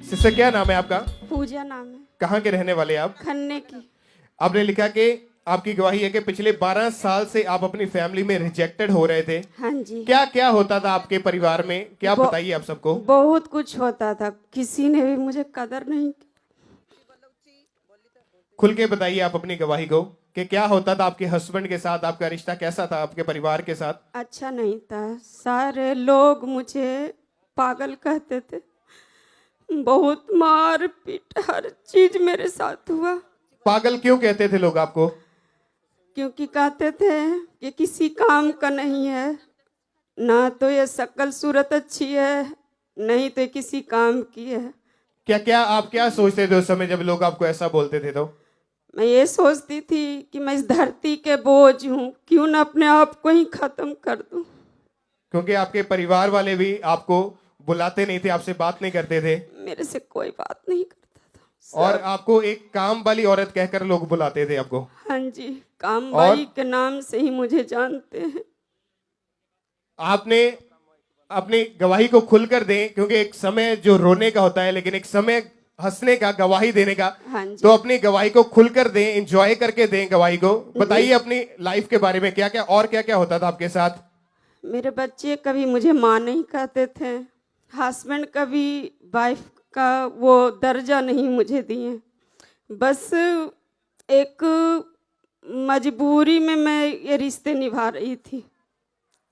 Sister क्या नाम है आपका? पूजा नाम है। कहाँ के रहने वाले आप? खन्ने की। आपने लिखा कि आपकी गवाही है कि पिछले 12 साल से आप अपनी फैमिली में रिजेक्टेड हो रहे थे। हाँ जी। क्या क्या होता था आपके परिवार में, क्या बताइए आप सबको। बहुत कुछ होता था, किसी ने भी मुझे कदर नहीं की। खुल के बताइए आप अपनी गवाही को कि क्या होता था आपके हस्बैंड के साथ, आपका रिश्ता कैसा था आपके परिवार के साथ? अच्छा नहीं था, सारे लोग मुझे पागल कहते थे, बहुत मार पीट हर चीज मेरे साथ हुआ। पागल क्यों कहते थे लोग आपको? क्योंकि कहते थे कि किसी काम का नहीं है, ना तो ये शक्ल सूरत अच्छी है, नहीं तो ये किसी काम की है। क्या क्या आप क्या सोचते थे उस समय जब लोग आपको ऐसा बोलते थे? तो मैं ये सोचती थी कि मैं इस धरती के बोझ हूँ, क्यों ना अपने आप को ही खत्म कर दूं। क्योंकि आपके परिवार वाले भी आपको बुलाते नहीं थे, आपसे बात नहीं करते थे, मेरे से कोई बात नहीं करता था और आपको एक काम वाली औरत कहकर लोग बुलाते थे आपको। हाँ जी, काम और बाई के नाम से ही मुझे जानते हैं। आपने अपनी गवाही को खुलकर दें, क्योंकि एक समय जो रोने का होता है लेकिन एक समय हंसने का, गवाही देने का। हाँ जी। तो अपनी गवाही को खुलकर दें, एंजॉय करके दें गवाही को। बताइए अपनी लाइफ के बारे में, क्या क्या और क्या क्या होता था आपके साथ? मेरे बच्चे कभी मुझे माँ नहीं कहते थे, हस्बैंड कभी वाइफ का वो दर्जा नहीं मुझे दिए। बस एक मजबूरी में मैं ये रिश्ते निभा रही थी।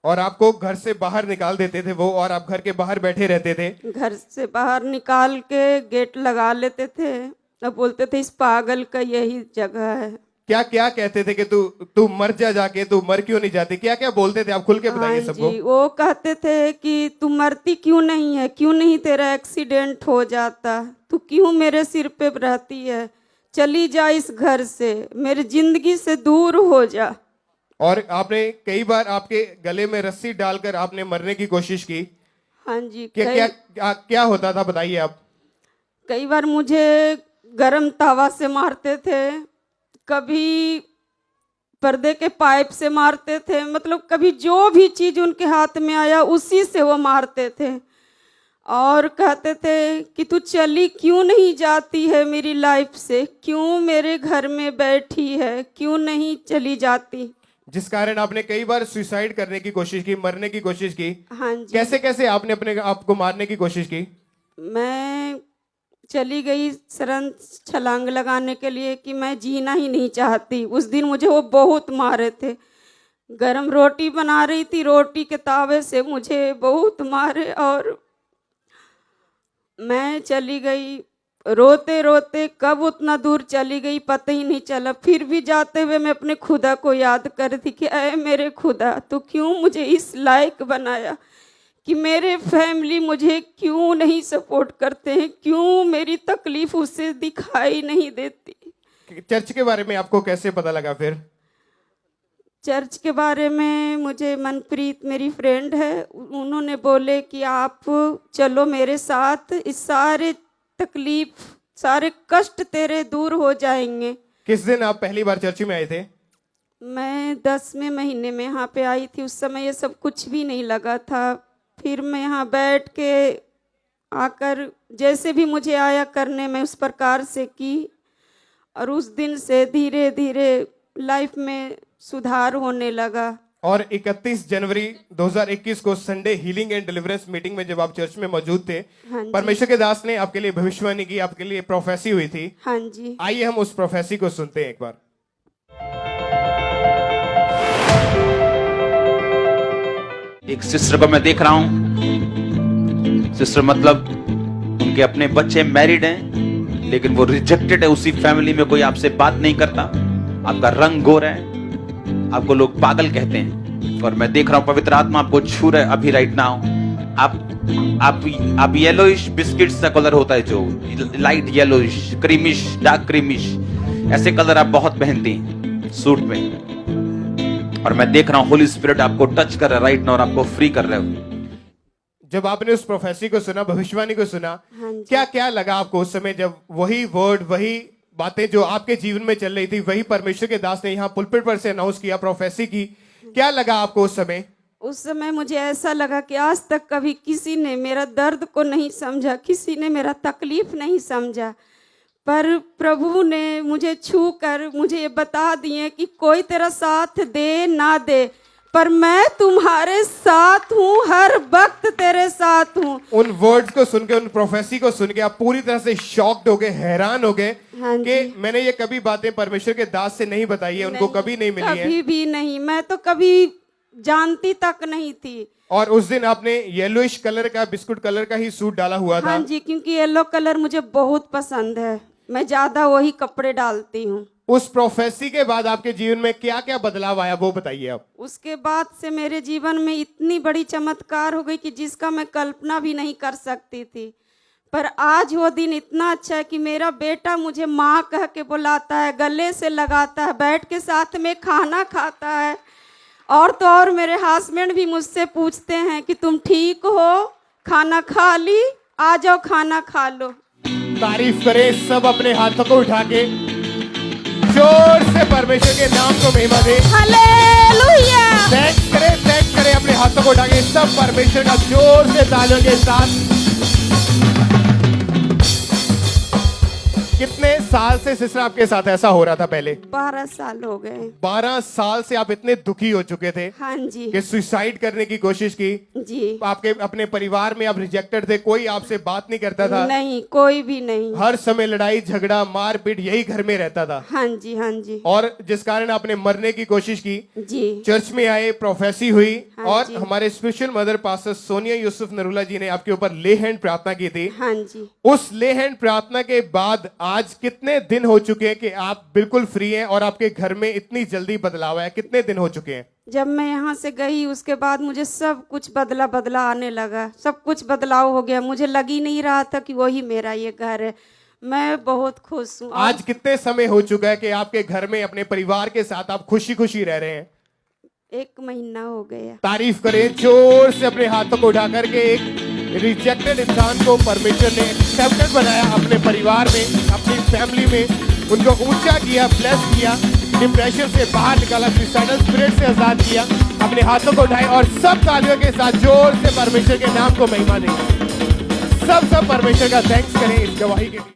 और आपको घर से बाहर निकाल देते थे वो, और आप घर के बाहर बैठे रहते थे। घर से बाहर निकाल के गेट लगा लेते थे और बोलते थे इस पागल का यही जगह है। क्या क्या कहते थे कि तू मर जा, जाके तू मर क्यों नहीं जाती? क्या क्या बोलते थे आप? खुल के बताइए हाँ सबको। जी, वो कहते थे कि तू मरती क्यों नहीं है, क्यों नहीं तेरा एक्सीडेंट हो जाता, तू क्यों मेरे सिर पे रहती है, चली जा इस घर से, मेरी जिंदगी से दूर हो जा। और आपने कई बार आपके गले में रस्सी डालकर आपने मरने की कोशिश की। हाँ जी। क्या क्या क्या, क्या होता था बताइए आप। कई बार मुझे गरम तवा से मारते थे, कभी पर्दे के पाइप से मारते थे, मतलब कभी जो भी चीज उनके हाथ में आया उसी से वो मारते थे। और कहते थे कि तू चली क्यों नहीं जाती है मेरी लाइफ से, क्यों मेरे घर में बैठी है, क्यों नहीं चली जाती। जिस कारण आपने कई बार सुसाइड करने की कोशिश की, मरने की कोशिश की। हाँ जी। कैसे कैसे आपने अपने आप को मारने की कोशिश की? मैं चली गई शरण छलांग लगाने के लिए कि मैं जीना ही नहीं चाहती। उस दिन मुझे वो बहुत मारे थे, गरम रोटी बना रही थी, रोटी के तावे से मुझे बहुत मारे, और मैं चली गई रोते रोते। कब उतना दूर चली गई पता ही नहीं चला। फिर भी जाते हुए मैं अपने खुदा को याद कर रही थी कि ऐ मेरे खुदा, तू क्यों मुझे इस लायक बनाया, कि मेरे फैमिली मुझे क्यों नहीं सपोर्ट करते हैं, क्यों मेरी तकलीफ उससे दिखाई नहीं देती। चर्च के बारे में आपको कैसे पता लगा फिर? चर्च के बारे में मुझे मनप्रीत मेरी फ्रेंड है, उन्होंने बोले कि आप चलो मेरे साथ, इस सारे तकलीफ सारे कष्ट तेरे दूर हो जाएंगे। किस दिन आप पहली बार चर्च में आए थे? मैं 10वें महीने में यहाँ पे आई थी, उस समय ये सब कुछ भी नहीं लगा था। फिर मैं यहाँ बैठ के आकर जैसे भी मुझे आया करने में उस प्रकार से की, और उस दिन से धीरे धीरे लाइफ में सुधार होने लगा। और 31 जनवरी 2021 को Sunday healing and deliverance meeting में जब आप चर्च में मौजूद थे, हाँ जी। परमेश्वर के दास ने आपके लिए भविष्यवाणी की, आपके लिए प्रोफेसी हुई थी। हाँ जी। आइए हम उस प्रोफेसी को सुनते हैं एक बार। एक सिस्टर को मैं देख रहा हूं। सिस्टर मतलब उनके अपने बच्चे मैरिड हैं, लेकिन वो रिजेक्टेड है। उसी फैमिली में कोई आपसे बात नहीं करता, आपका रंग गोरा है, आपको लोग पागल कहते हैं। और मैं देख रहा हूं पवित्र आत्मा आपको छू रहा है अभी राइट नाउ। आप येलोइश बिस्किट्स का कलर होता है, जो light yellowish, creamish, dark creamish, ऐसे कलर आप बहुत पहनती हैं सूट में। और मैं देख रहा हूं होली स्पिरिट आपको टच कर रहा है राइट नाउ और आपको फ्री कर रहा है। जब आपने उस प्रोफेसी को सुना, भविष्यवाणी को सुना, हाँ जी। क्या क्या लगा आपको उस समय जब वही वर्ड, वही बातें जो आपके जीवन में चल रही थी, वही परमेश्वर के दास ने यहाँ पुलपिट पर से अनाउंस किया, प्रोफेसी की? क्या लगा आपको उस समय? उस समय मुझे ऐसा लगा कि आज तक कभी किसी ने मेरा दर्द को नहीं समझा, किसी ने मेरा तकलीफ नहीं समझा, पर प्रभु ने मुझे छू कर मुझे ये बता दिए कि कोई तेरा साथ दे ना दे, पर मैं तुम्हारे साथ हूँ, हर वक्त तेरे साथ हूँ। उन वर्ड्स को सुन के, उन प्रोफेसी को सुन के आप पूरी तरह से शॉक्ड हो गए, हैरान हो गए हाँ कि जी। मैंने ये कभी बातें परमेश्वर के दास से नहीं बताई है, उनको कभी नहीं मिली है। कभी भी नहीं, मैं तो कभी जानती तक नहीं थी। और उस दिन आपने येलोइश कलर का, बिस्कुट कलर का ही सूट डाला हुआ था। हाँ जी, क्योंकि येलो कलर मुझे बहुत पसंद है, मैं ज्यादा वही कपड़े डालती हूँ। उस प्रोफेसी के बाद आपके जीवन में क्या क्या बदलाव आया वो बताइए आप। उसके बाद से मेरे जीवन में इतनी बड़ी चमत्कार हो गई कि जिसका मैं कल्पना भी नहीं कर सकती थी। पर आज वो दिन इतना अच्छा है कि मेरा बेटा मुझे माँ कह के बुलाता है, गले से लगाता है, बैठ के साथ में खाना खाता है। और तो और मेरे हस्बैंड भी मुझसे पूछते हैं कि तुम ठीक हो, खाना खा ली, आ जाओ खाना खा लो। तारीफ करें सब अपने हाथों को उठा के, जोर से परमेश्वर के नाम को महिमा दे। हालेलुया। थैंक्स करें अपने हाथों को उठा के सब परमेश्वर का जोर से तालियों के साथ। कितने साल से सिस्टर आपके साथ ऐसा हो रहा था पहले? 12 साल हो गए। 12 साल से आप इतने दुखी हो चुके थे हाँ जी कि सुसाइड करने की कोशिश की। जी। आपके अपने परिवार में आप रिजेक्टेड थे, कोई आपसे बात नहीं करता था, नहीं, कोई भी नहीं। हर समय लड़ाई झगड़ा मारपीट यही घर में रहता था। हाँ जी हाँ जी और जिस कारण आपने मरने की कोशिश की, जी। चर्च में आए, प्रोफेसी हुई हाँ और जी। हमारे spiritual mother pastor Sonia Yusuf Narula ji ने आपके ऊपर ले हैंड प्रार्थना की थी। हाँ जी। उस ले हैंड प्रार्थना के बाद आज कितने दिन हो चुके हैं कि आप बिल्कुल फ्री हैं और आपके घर में इतनी जल्दी बदलाव आया? कितने दिन हो चुके हैं? जब मैं यहाँ से गई उसके बाद मुझे सब कुछ बदला बदला आने लगा, सब कुछ बदलाव हो गया। मुझे लग ही नहीं रहा था कि वही मेरा ये घर है। मैं बहुत खुश हूँ। आज कितने समय हो चुका है कि आपके घर में अपने परिवार के साथ आप खुशी खुशी रह रहे हैं? 1 महीना हो गया। तारीफ करें जोर से अपने हाथों को उठा करके। एक रिजेक्टेड इंसान को परमेश्वर ने एक्सेप्टेड बनाया अपने परिवार में, अपनी फैमिली में, उनको ऊंचा किया, ब्लेस किया, डिप्रेशन से बाहर निकाला, सुसाइडल स्पिरिट से आजाद किया। अपने हाथों को उठाए और सब तालियों के साथ जोर से परमेश्वर के नाम को महिमा दें। सब परमेश्वर का थैंक्स करें इस गवाही के लिए।